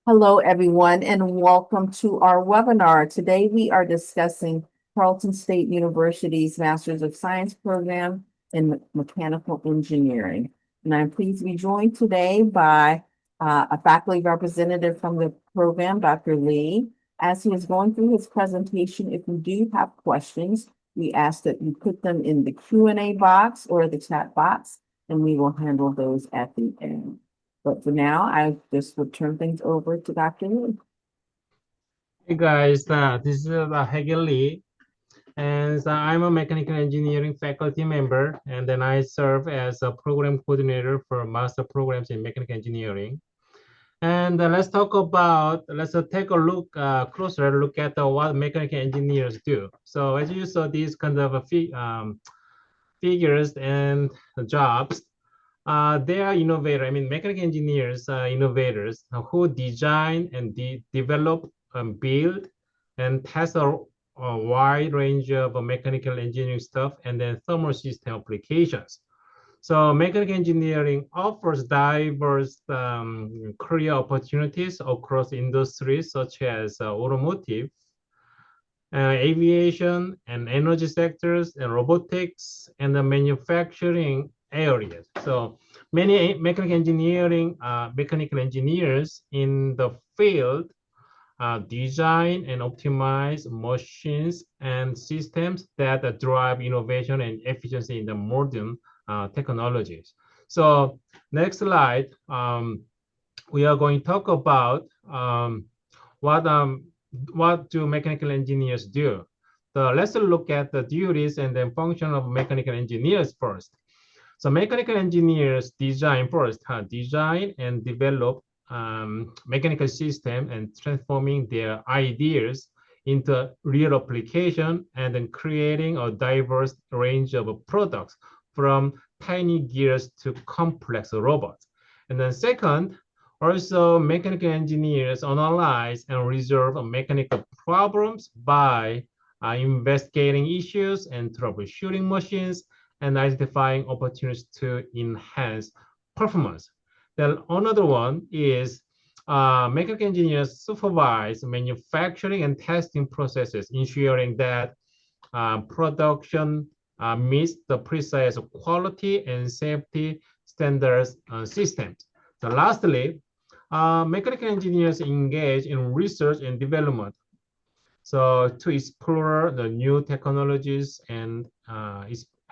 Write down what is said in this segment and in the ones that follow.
Hello, everyone, and welcome to our webinar. Today, we are discussing Tarleton State University's Masters of Science program in Mechanical Engineering. And I'm pleased to be joined today by a faculty representative from the program, Dr. Lee. As he is going through his presentation, if you do have questions, we ask that you put them in the Q&A box or the chat box, and we will handle those at the end. But for now, I just would turn things over to Dr. Lee. Hey guys, this is Hegel Lee, and I'm a mechanical engineering faculty member, and then I serve as a program coordinator for master programs in mechanical engineering. And let's take a closer look at what mechanical engineers do. So as you saw these kind of figures and jobs, they are innovators. I mean, mechanical engineers are innovators who design and develop and build and test a wide range of mechanical engineering stuff and then thermal system applications. So mechanical engineering offers diverse career opportunities across industries such as automotive, aviation and energy sectors and robotics and the manufacturing areas. So many mechanical engineers in the field design and optimize machines and systems that drive innovation and efficiency in the modern technologies. So next slide, we are going to talk about what do mechanical engineers do. So let's look at the duties and then function of mechanical engineers first. So mechanical engineers design and develop mechanical system and transforming their ideas into real application and then creating a diverse range of products from tiny gears to complex robots. And then second, also mechanical engineers analyze and resolve mechanical problems by investigating issues and troubleshooting machines and identifying opportunities to enhance performance. Then another one is mechanical engineers supervise manufacturing and testing processes, ensuring that production meets the precise quality and safety standards systems. So lastly, mechanical engineers engage in research and development. So to explore the new technologies and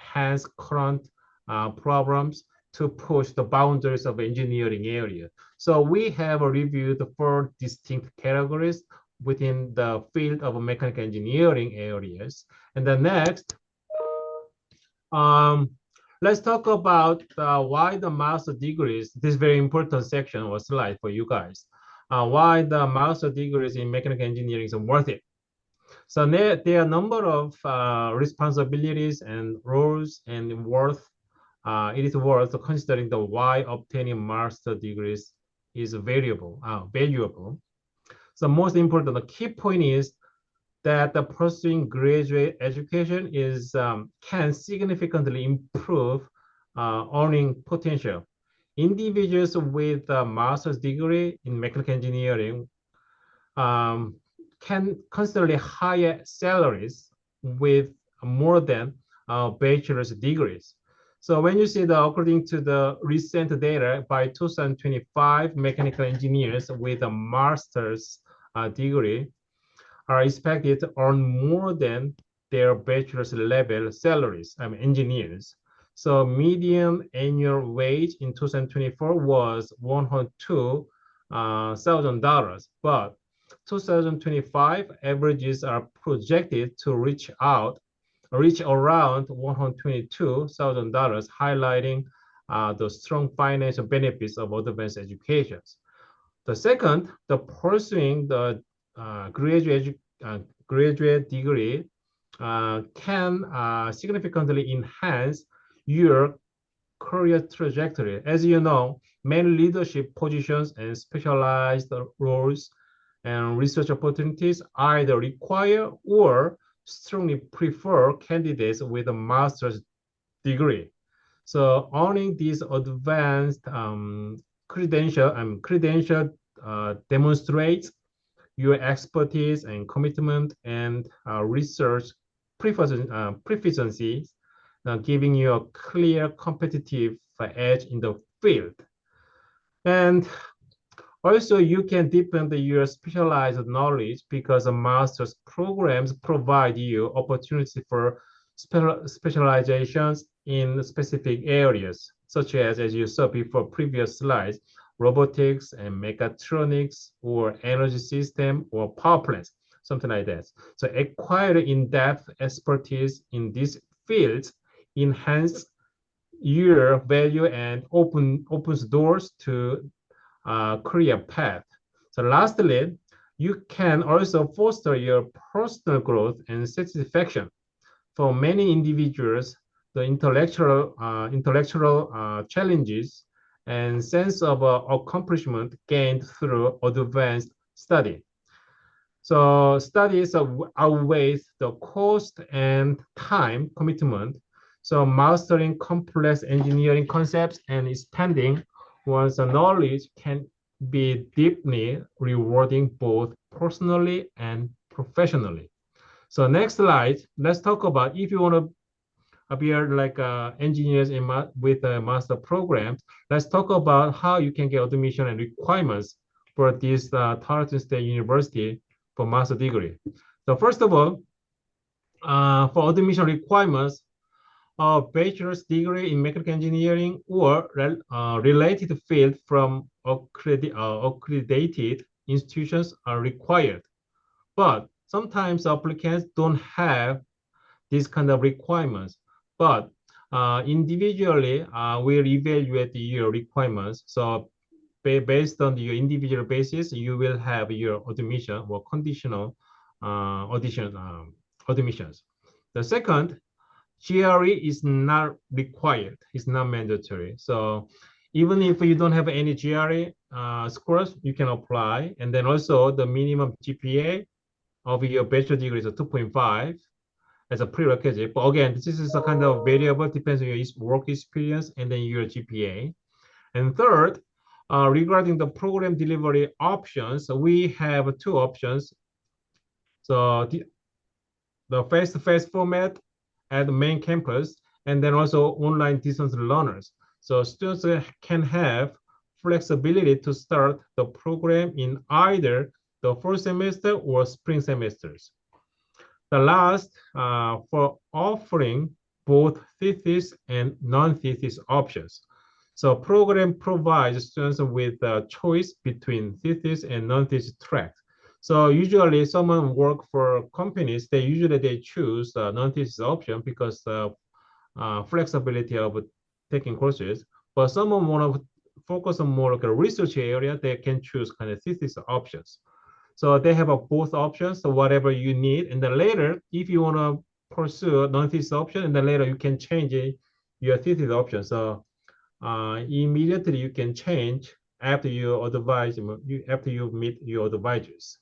enhance current problems to push the boundaries of engineering area. So we have reviewed 4 distinct categories within the field of mechanical engineering areas. And the next, let's talk about why the master degrees, this very important section or slide for you guys, why the master degrees in mechanical engineering is worth it. So there are a number of responsibilities and roles and it is worth considering the why obtaining master degrees is valuable. So most important, the key point is that the pursuing graduate education is can significantly improve earning potential. Individuals with a master's degree in mechanical engineering can considerably higher salaries with more than bachelor's degrees. So when you see according to the recent data, by 2025, mechanical engineers with a master's degree are expected to earn more than their bachelor's level salaries, engineers. So median annual wage in 2024 was $102,000, but 2025 averages are projected to reach around $122,000, highlighting the strong financial benefits of advanced education. The second, the pursuing the graduate degree can significantly enhance your career trajectory. As you know, many leadership positions and specialized roles and research opportunities either require or strongly prefer candidates with a master's degree. So earning these advanced credentialed demonstrates your expertise and commitment and research proficiency, giving you a clear competitive edge in the field. And also, you can deepen your specialized knowledge because the master's programs provide you opportunity for specializations in specific areas, such as you saw before previous slides, robotics and mechatronics or energy system or power plants, something like that. So acquiring in-depth expertise in these fields enhance your value and opens doors to career path. So lastly, you can also foster your personal growth and satisfaction. For many individuals, the intellectual challenges and sense of accomplishment gained through advanced study. So studies outweigh the cost and time commitment. So mastering complex engineering concepts and expanding one's knowledge can be deeply rewarding both personally and professionally. So next slide, let's talk about if you want to appear like engineers with a master program, let's talk about how you can get admission and requirements for this Tarleton State University for master degree. So first of all, for admission requirements, a bachelor's degree in mechanical engineering or related field from accredited institutions are required. But sometimes applicants don't have these kind of requirements. But individually, we'll evaluate your requirements. So based on your individual basis, you will have your admission or conditional admissions. The second, GRE is not required. It's not mandatory. So even if you don't have any GRE scores, you can apply. And then also the minimum GPA of your bachelor degree is a 2.5 as a prerequisite. But again, this is a kind of variable, depends on your work experience and then your GPA. And third, regarding the program delivery options, we have two options. So the face-to-face format at the main campus, and then also online distance learners. So students can have flexibility to start the program in either the fall semester or spring semesters. The last, for offering both thesis and non-thesis options. So program provides students with a choice between thesis and non-thesis tracks. So usually someone work for companies, they choose the non-thesis option because of flexibility of taking courses. But someone want to focus on more like a research area, they can choose kind of thesis options. So they have both options, so whatever you need. And then later, if you want to pursue a non-thesis option, and then later you can change your thesis option. So immediately you can change after after you meet your advisors.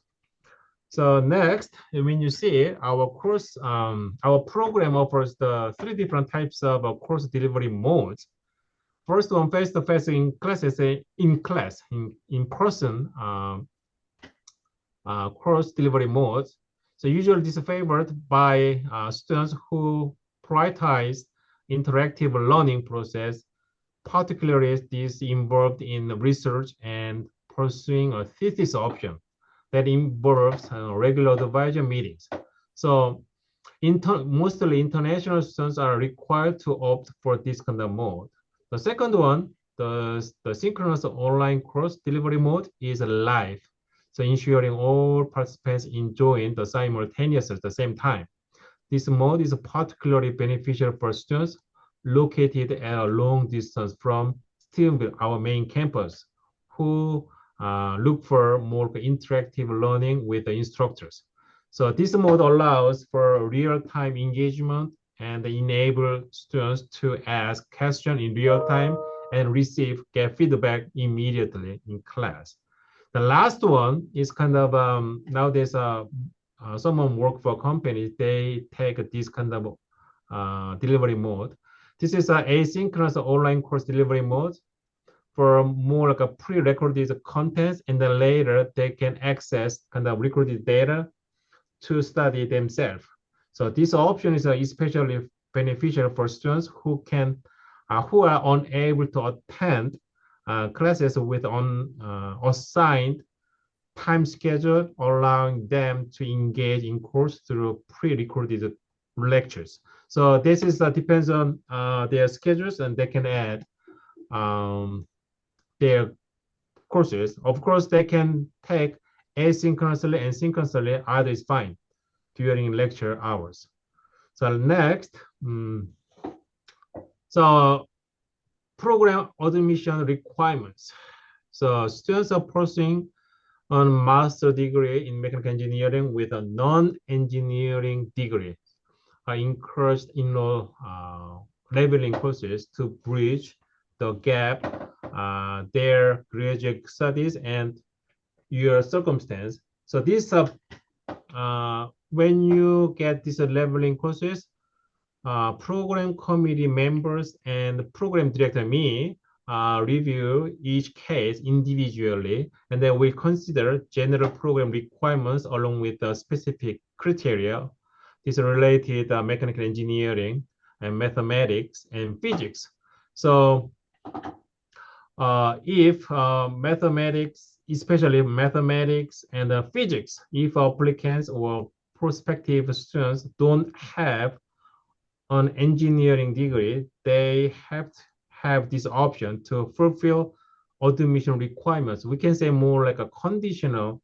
So next, when you see our course, our program offers the three different types of course delivery modes. First one, face-to-face in classes, in person course delivery modes. So usually this is favored by students who prioritize interactive learning process, particularly this involved in research and pursuing a thesis option that involves regular advisor meetings. So mostly international students are required to opt for this kind of mode. The second one, the synchronous online course delivery mode is live. So ensuring all participants enjoy the simultaneous at the same time. This mode is particularly beneficial for students located at a long distance from Stephenville, our main campus, who look for more interactive learning with the instructors. So this mode allows for real-time engagement and enable students to ask questions in real time and get feedback immediately in class. The last one is kind of nowadays someone work for a company, they take this kind of delivery mode. This is an asynchronous online course delivery mode. for more like a pre-recorded contents, and then later they can access kind of recorded data to study themselves. So this option is especially beneficial for students who are unable to attend classes with assigned time schedule, allowing them to engage in course through pre-recorded lectures. So this is depends on their schedules, and they can add their courses. Of course, they can take asynchronously and synchronously. Either is fine during lecture hours. So next, so program admission requirements. So students are pursuing a master degree in mechanical engineering with a non-engineering degree are encouraged in leveling courses to bridge the gap their graduate studies and your circumstance. So this when you get these leveling courses, program committee members and program director me review each case individually, and then we consider general program requirements along with the specific criteria. These are related mechanical engineering and mathematics and physics. So if mathematics, especially mathematics and physics, if applicants or prospective students don't have an engineering degree, they have to have this option to fulfill admission requirements. We can say more like a conditional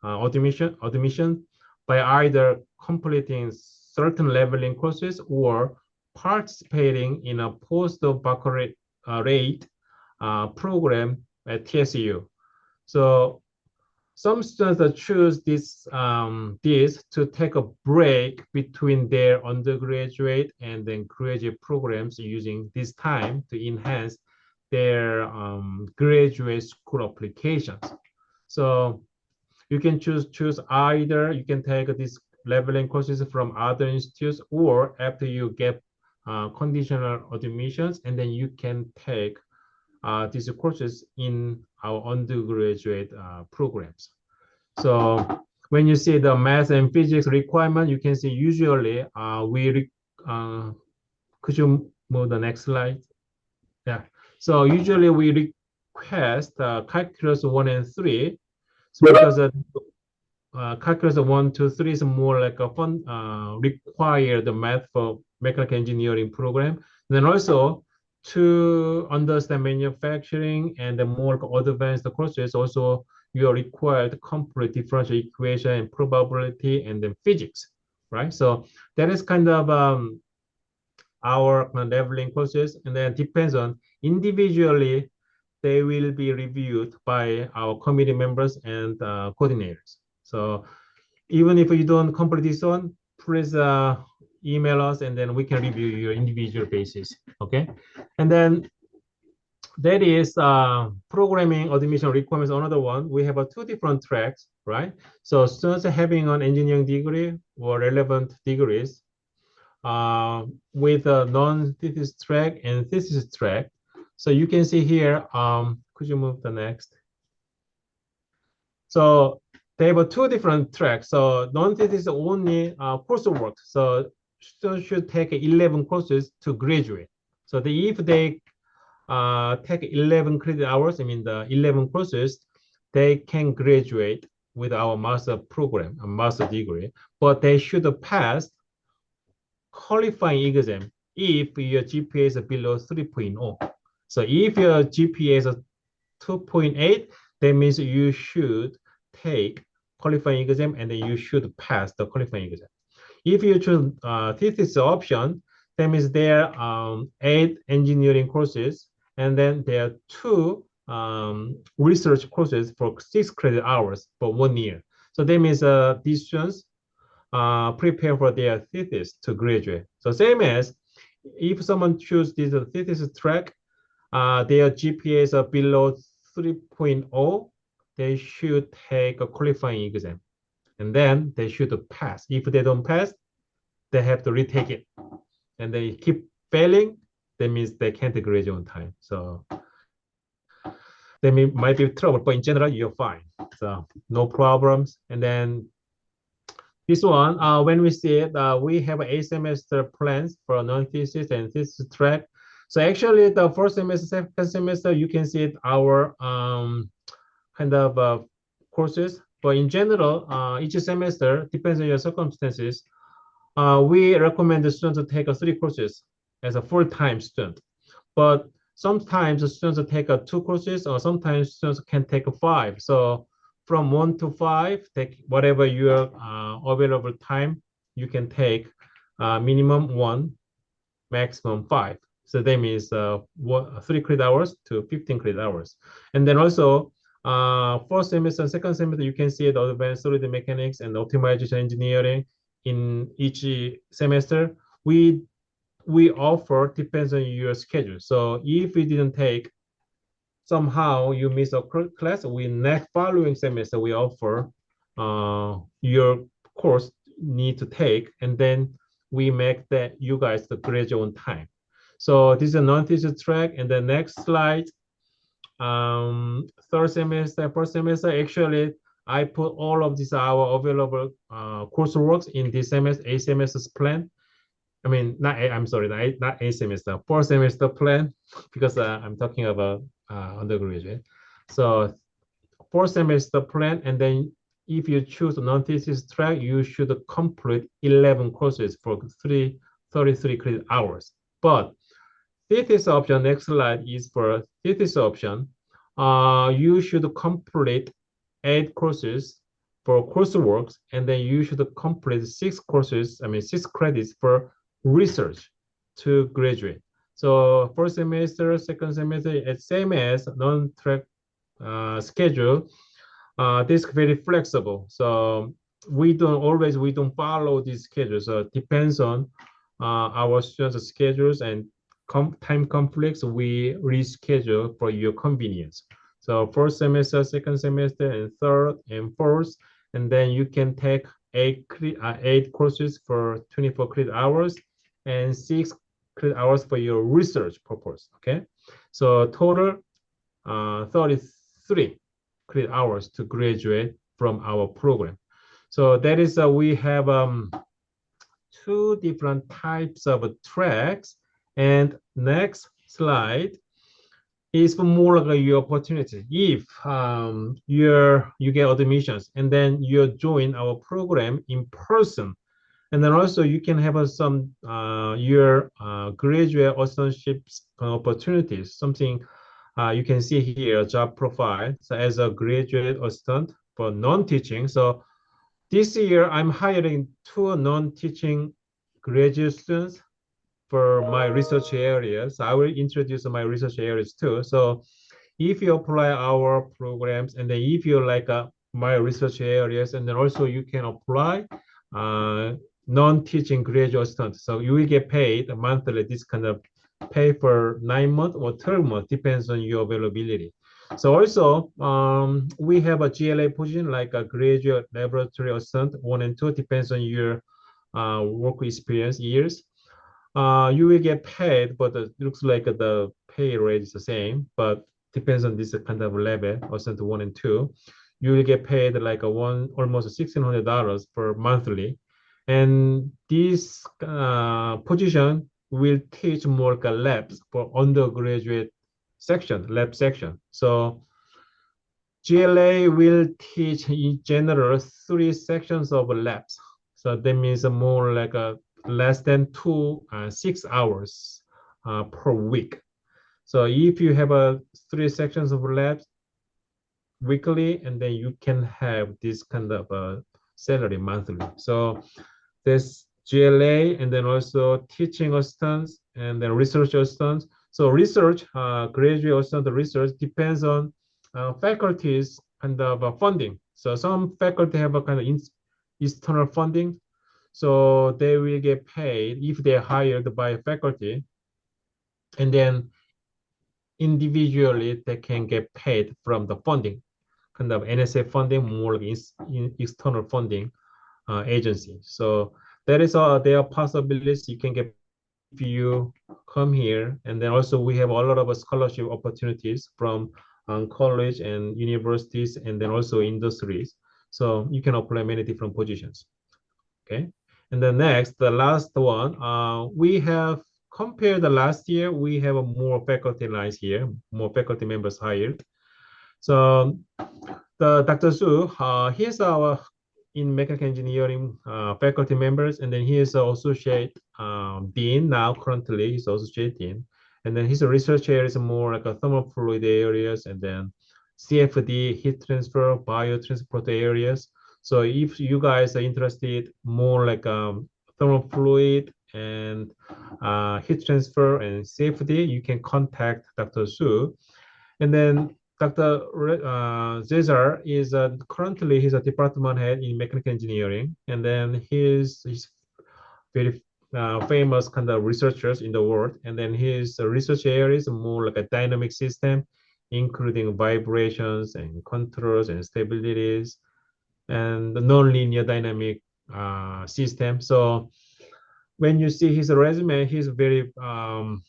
admission by either completing certain leveling courses or participating in a post-baccalaureate program at TSU. So some students that choose this to take a break between their undergraduate and then graduate programs using this time to enhance their graduate school applications. So you can choose either you can take these leveling courses from other institutes, or after you get conditional admissions, and then you can take these courses in our undergraduate programs. So when you see the math and physics requirement, you can see usually could you move the next slide? Yeah. So usually we request calculus 1 and 3. So because calculus 1, 2, 3 is more like a fun required math for mechanical engineering program. And then also to understand manufacturing and the more advanced courses, also you are required to complete differential equation and probability and then physics, right? So that is kind of our leveling courses, and then depends on individually, they will be reviewed by our committee members and coordinators. So even if you don't complete this one, please email us, and then we can review your individual basis, okay? And then that is programming admission requirements. Another one, we have two different tracks, right? So students having an engineering degree or relevant degrees with a non-thesis track and thesis track. So you can see here, could you move the next? So they have two different tracks. So non-thesis only coursework. So students should take 11 courses to graduate. So if they take 11 credit hours, I mean the 11 courses, they can graduate with our master program, a master degree, but they should pass qualifying exam if your GPA is below 3.0. So if your GPA is 2.8, that means you should take qualifying exam, and then you should pass the qualifying exam. If you choose thesis option, that means there are 8 engineering courses, and then there are 2 research courses for 6 credit hours for 1 year. So that means these students prepare for their thesis to graduate. So same as if someone chooses this thesis track, their GPAs are below 3.0, they should take a qualifying exam, and then they should pass. If they don't pass, they have to retake it, and they keep failing, that means they can't graduate on time. So there might be trouble, but in general, you're fine. So no problems. And then this one, when we see it, we have a semester plans for non-thesis and thesis track. So actually, the first semester, second semester, you can see it, our kind of courses. But in general, each semester depends on your circumstances. We recommend the students to take 3 courses as a full-time student. But sometimes the students take 2 courses, or sometimes students can take 5. So from 1 to 5, take whatever your available time, you can take minimum 1, maximum 5. So that means 3 credit hours to 15 credit hours. And then also, first semester and second semester, you can see the advanced solid mechanics and optimization engineering in each semester. We offer depends on your schedule. So if you didn't take, somehow you miss a class, we next following semester we offer your course need to take, and then we make that you guys the graduate on time. So this is a non-teacher track, and the next slide, third semester, first semester, actually I put all of these our available coursework in this semester, a semester's plan. I mean, I'm sorry, not a semester, 4 semester plan, because I'm talking about undergraduate. So 4 semester plan, and then if you choose a non-thesis track, you should complete 11 courses for 33 credit hours. But thesis option, next slide is for thesis option. You should complete 8 courses for coursework, and then you should complete 6 courses, 6 credits for research to graduate. So first semester, second semester, it's same as non-track schedule. This is very flexible. So we don't follow this schedule. So it depends on our students' schedules and time conflicts. We reschedule for your convenience. So first semester, second semester, and third and fourth, and then you can take 8 courses for 24 credit hours and 6 credit hours for your research purpose. Okay, so total 33 credit hours to graduate from our program. So that is we have 2 different types of tracks. And next slide is for more like your opportunity. If you get admissions and then you join our program in person, and then also you can have some your graduate assistantships opportunities, something you can see here, job profile. So as a graduate assistant for non-teaching. So this year I'm hiring 2 non-teaching graduate students for my research areas. I will introduce my research areas too. So if you apply our programs, and then if you like my research areas, and then also you can apply non-teaching graduate students. So you will get paid monthly, this kind of pay for 9 months or 12 months, depends on your availability. So also we have a GLA position like a graduate laboratory assistant 1 and 2, depends on your work experience years. You will get paid, but it looks like the pay rate is the same, but depends on this kind of level, assistant 1 and 2. You will get paid like almost $1,600 per monthly. And this position will teach more labs for undergraduate section, lab section. So GLA will teach in general 3 sections of labs. So that means more like less than 6 hours per week. So if you have 3 sections of labs weekly, and then you can have this kind of salary monthly. So there's GLA, and then also teaching assistants, and then research assistants. So research, graduate assistant research depends on faculties kind of funding. So some faculty have a kind of external funding, so they will get paid if they're hired by faculty, and then individually they can get paid from the funding, kind of NSF funding, more like external funding agency. So that is there are possibilities you can get if you come here. And then also we have a lot of scholarship opportunities from college and universities, and then also industries. So you can apply many different positions. Okay. And then next, the last one, we have compared the last year, we have a more faculty lines here, more faculty members hired. So the Dr. Su, he's our in mechanical engineering faculty members, and then he is an associate dean now. Currently, he's associate dean, and then his research area is more like a thermal fluid areas, and then CFD, heat transfer, biotransport areas. So if you guys are interested more like thermal fluid and heat transfer and CFD, you can contact Dr. Su. And then Dr. Cesar is currently he's a department head in mechanical engineering, and then he's very famous kind of researchers in the world. And then his research area is more like a dynamic system, including vibrations and controls and stabilities and the non-linear dynamic system. So when you see his resume, he's very um,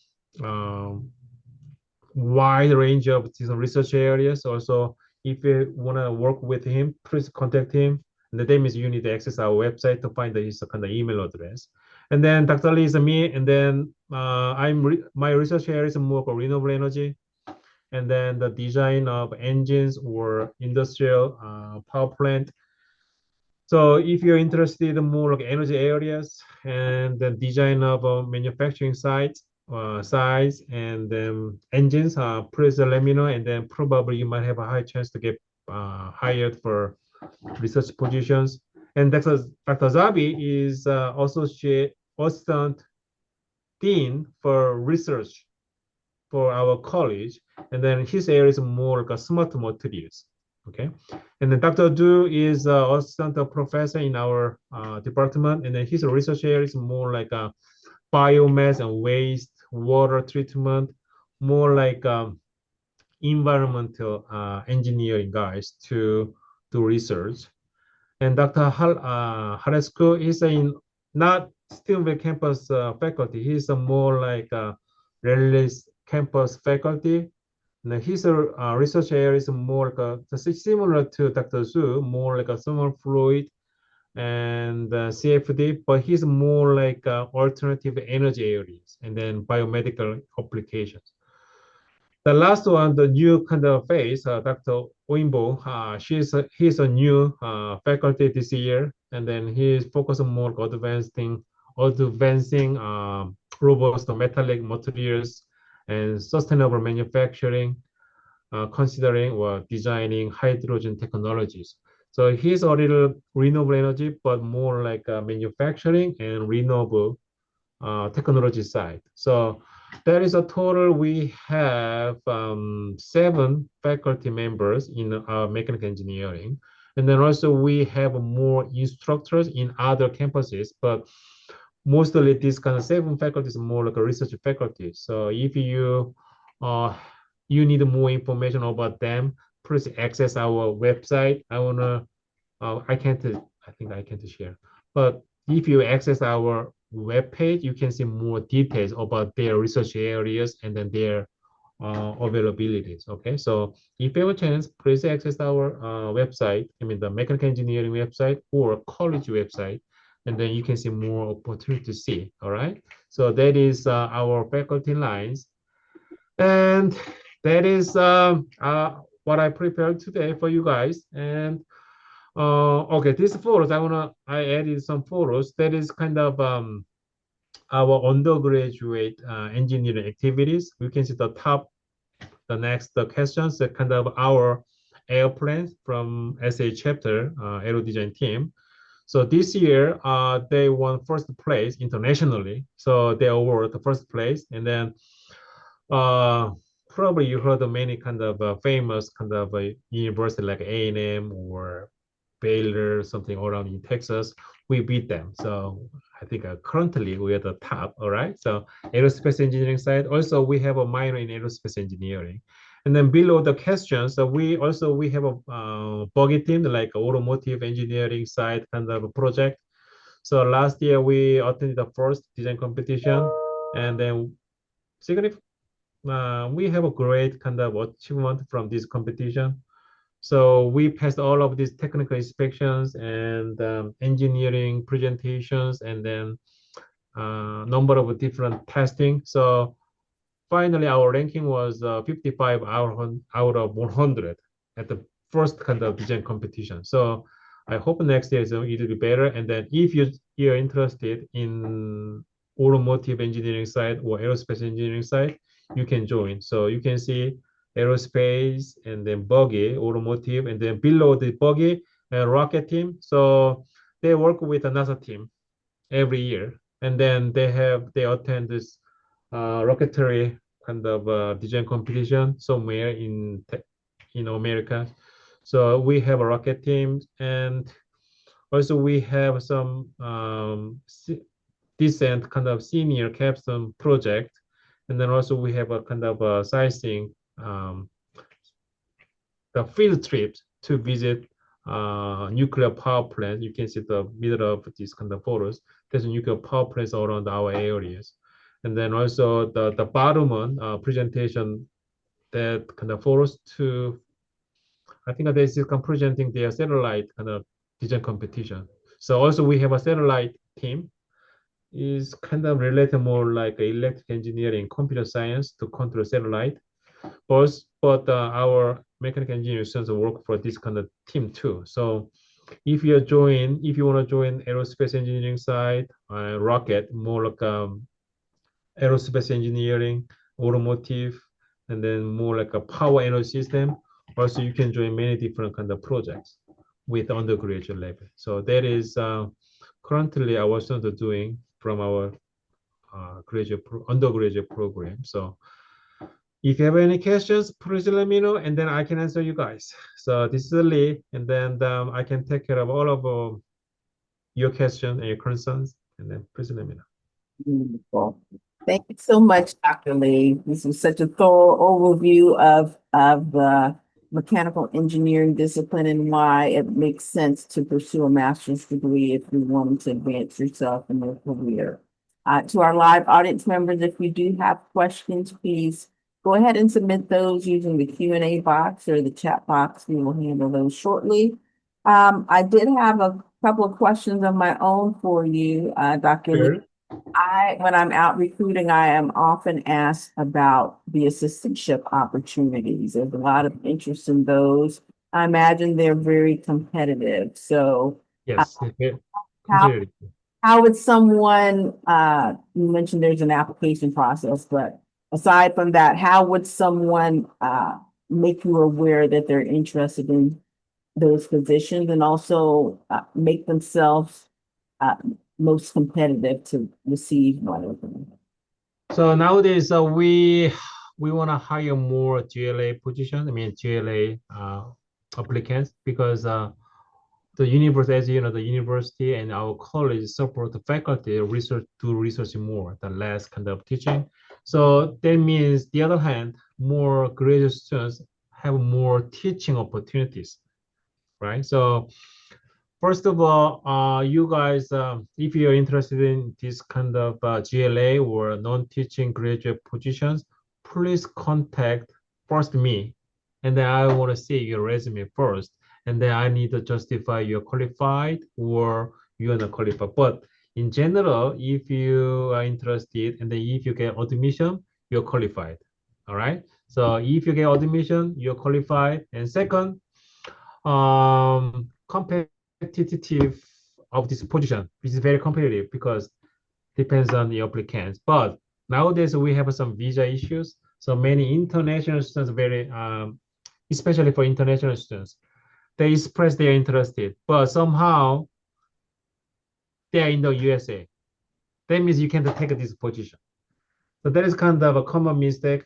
wide range of different research areas. Also, if you want to work with him, please contact him. And the name is you need to access our website to find his kind of email address. And then Dr. Lee is me. And then my research area is more of renewable energy. And then the design of engines or industrial power plant. So if you're interested in more like energy areas and the design of manufacturing sites, size and engines, please let me know, and then probably you might have a high chance to get hired for research positions. And Dr. Zabi is associate assistant dean for research for our college, and then his area is more like a smart materials. Okay, and then Dr. Du is assistant professor in our department, and then his research area is more like a biomass and waste, water treatment, more like environmental engineering guys to do research. And Dr. Harescu is in not Steubenville campus faculty. He's a more like a release campus faculty. And his research area is more like similar to Dr. Zhu, more like a thermal fluid and CFD, but he's more like alternative energy areas and then biomedical applications. The last one, the new kind of face, Dr. Oimbo, he's a new faculty this year, and then he's focused more on advancing robust metallic materials and sustainable manufacturing, considering or designing hydrogen technologies. So he's a little renewable energy, but more like manufacturing and renewable technology side. So that is a total. We have 7 faculty members in mechanical engineering. And then also we have more instructors in other campuses, but mostly this kind of 7 faculties more like a research faculty. So if you need more information about them, please access our website. I think I can't share. But if you access our webpage, you can see more details about their research areas and then their availabilities. Okay, so if you have a chance, please access our website, I mean the mechanical engineering website or college website, and then you can see more opportunity to see. All right, so that is our faculty lines, and that is what I prepared today for you guys. And okay, these photos, I added some photos. That is kind of our undergraduate engineering activities. We can see the top, the next the questions, the kind of our airplanes from SA chapter, aero design team. So this year, they won first place internationally. So they award the first place, and then probably you heard of many kind of famous kind of university like A&M or Baylor, something around in Texas. We beat them. So I think currently we are the top. All right. So aerospace engineering side. Also, we have a minor in aerospace engineering. And then below the questions, so we have a buggy team, like automotive engineering side kind of a project. So last year we attended the first design competition, and then significant we have a great kind of achievement from this competition. So we passed all of these technical inspections and engineering presentations, and then number of different testing. So finally, our ranking was 55 out of 100 at the first kind of design competition. So I hope next year it'll be better. And then if you're interested in automotive engineering side or aerospace engineering side, you can join. So you can see aerospace and then buggy, automotive, and then below the buggy, rocket team. So they work with a NASA team every year, and then they attend this rocketry kind of design competition somewhere in America. So we have a rocket team, and also we have some decent kind of senior capstone project, and then also we have a kind of a sizing the field trips to visit nuclear power plants. You can see the middle of these kind of photos. There's nuclear power plants around our areas. And then also the bottom one presentation that kind of photos to, I think they is presenting their satellite kind of design competition. So also we have a satellite team is kind of related more like electric engineering, computer science to control satellite. But our mechanical engineering students work for this kind of team too. So if you want to join aerospace engineering side, rocket, more like aerospace engineering, automotive, and then more like a power energy system. Also, you can join many different kind of projects with undergraduate level. So that is currently our students are doing from our undergraduate program. So if you have any questions, please let me know, and then I can answer you guys. So this is Lee, and then I can take care of all of your questions and your concerns, and then please let me know. Wonderful. Thank you so much, Dr. Lee. This was such a thorough overview of the mechanical engineering discipline and why it makes sense to pursue a master's degree if you want to advance yourself in your career. To our live audience members, if you do have questions, please go ahead and submit those using the Q&A box or the chat box. We will handle those shortly. I did have a couple of questions of my own for you, Dr. Lee. Sure. When I'm out recruiting, I am often asked about the assistantship opportunities. There's a lot of interest in those. I imagine they're very competitive. So Yes, how, completely. how would someone, you mentioned there's an application process, but aside from that, how would someone make you aware that they're interested in those positions and also make themselves most competitive to receive one of them? So nowadays, we want to hire more GLA positions. I mean GLA applicants, because the university, as you know, the university and our college support the faculty research more, the less kind of teaching. So that means, the other hand, more graduate students have more teaching opportunities, right? So first of all, you guys, if you're interested in this kind of GLA or non-teaching graduate positions, please contact first me, and then I want to see your resume first, and then I need to justify you're qualified or you're not qualified. But in general, if you are interested, and then if you get admission, you're qualified. All right. So if you get admission, you're qualified. And second, competitive of this position, which is very competitive because depends on the applicants. But nowadays we have some visa issues. So many international students, especially for international students, they express they're interested, but somehow they're in the USA. That means you can't take this position. So that is kind of a common mistake.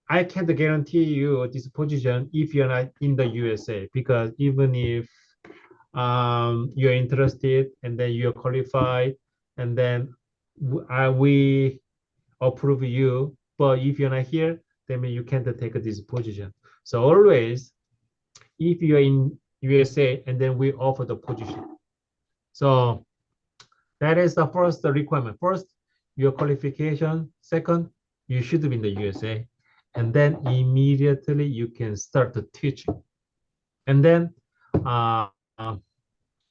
I can't guarantee you this position if you're not in the USA, because even if you're interested and then you're qualified, and then we approve you, but if you're not here, then you can't take this position. So always, if you're in USA, and then we offer the position. So that is the first requirement. First, your qualification. Second, you should be in the USA. And then immediately you can start to teaching. And then uh,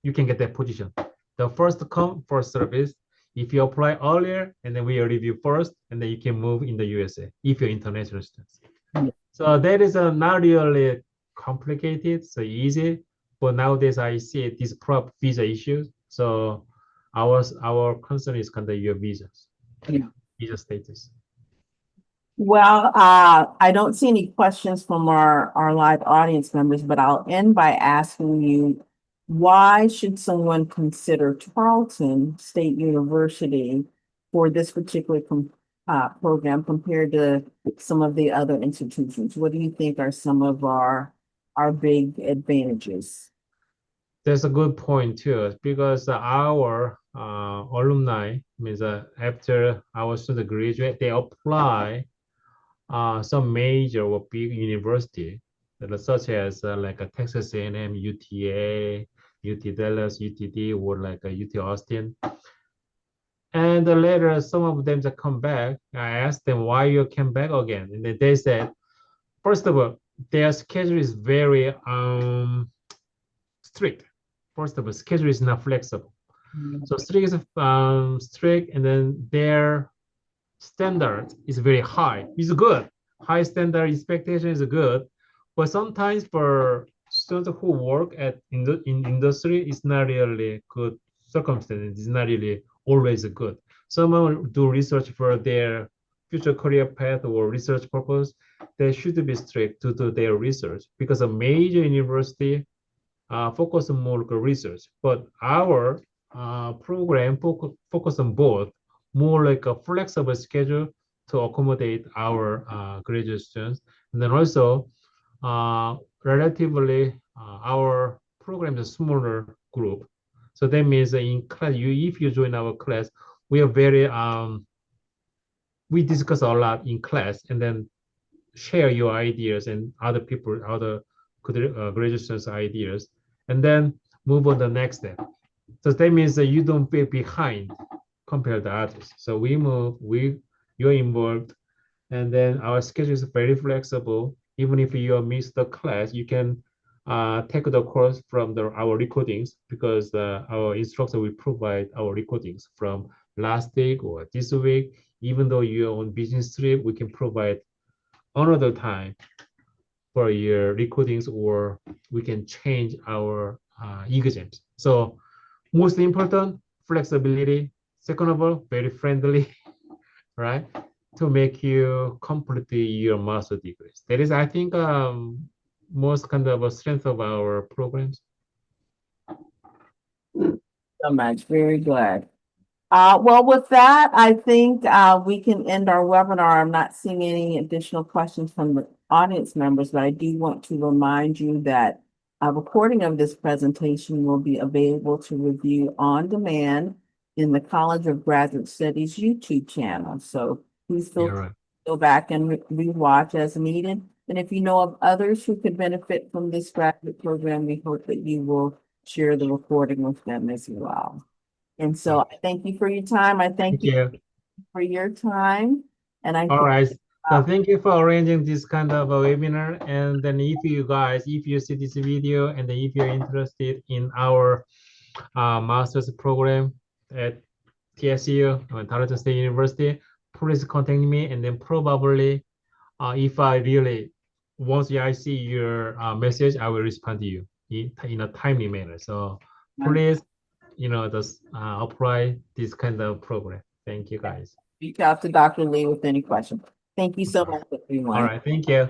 you can get that position. The first come, first service. If you apply earlier, and then we review first, and then you can move in the USA if you're international students. Yeah. So that is not really complicated, so easy. But nowadays I see these prop visa issues. So our concern is kind of your visas, Yeah. visa status. Well, I don't see any questions from our live audience members, but I'll end by asking you, why should someone consider Tarleton State University for this particular program compared to some of the other institutions? What do you think are some of our big advantages? That's a good point too, because our alumni means after our student graduate, they apply some major or big university that are such as like a Texas A&M, UTA, UT Dallas, UTD, or like a UT Austin. And later, some of them that come back, I asked them why you came back again, and then they said, first of all, their schedule is very strict. First of all, schedule is not flexible. So strict is strict, and then their standard is very high. It's good. High standard expectation is good, but sometimes for students who work in industry, it's not really good circumstances. It's not really always good. Someone do research for their future career path or research purpose. They should be strict to do their research because a major university focus on more research, but our program focus on both, more like a flexible schedule to accommodate our graduate students. And then also, relatively, our program is a smaller group. So that means in class, if you join our class, we are very, we discuss a lot in class and then share your ideas and other graduate students' ideas, and then move on the next step. So that means that you don't be behind compared to others. So you're involved, and then our schedule is very flexible. Even if you miss the class, you can take the course from our recordings because our instructor will provide our recordings from last week or this week. Even though you're on business trip, we can provide another time for your recordings, or we can change our exams. So most important, flexibility. Second of all, very friendly, right? To make you complete your master degrees. That is, I think, most kind of a strength of our programs. So much, very good. Well, with that, I think we can end our webinar. I'm not seeing any additional questions from the audience members, but I do want to remind you that a recording of this presentation will be available to review on demand in the College of Graduate Studies YouTube channel. So please feel free to go back and rewatch as needed. And if you know of others who could benefit from this graduate program, we hope that you will share the recording with them as well. And so I thank you for your time. I thank you for your time. And I All right. So thank you for arranging this kind of a webinar. And then if you see this video, and then if you're interested in our master's program at TSU, Tarleton State University, please contact me. And then probably if I really, once I see your message, I will respond to you in a timely manner. So please, just apply this kind of program. Thank you, guys. reach out to Dr. Lee with any questions. Thank you so much, everyone. All right. Thank you.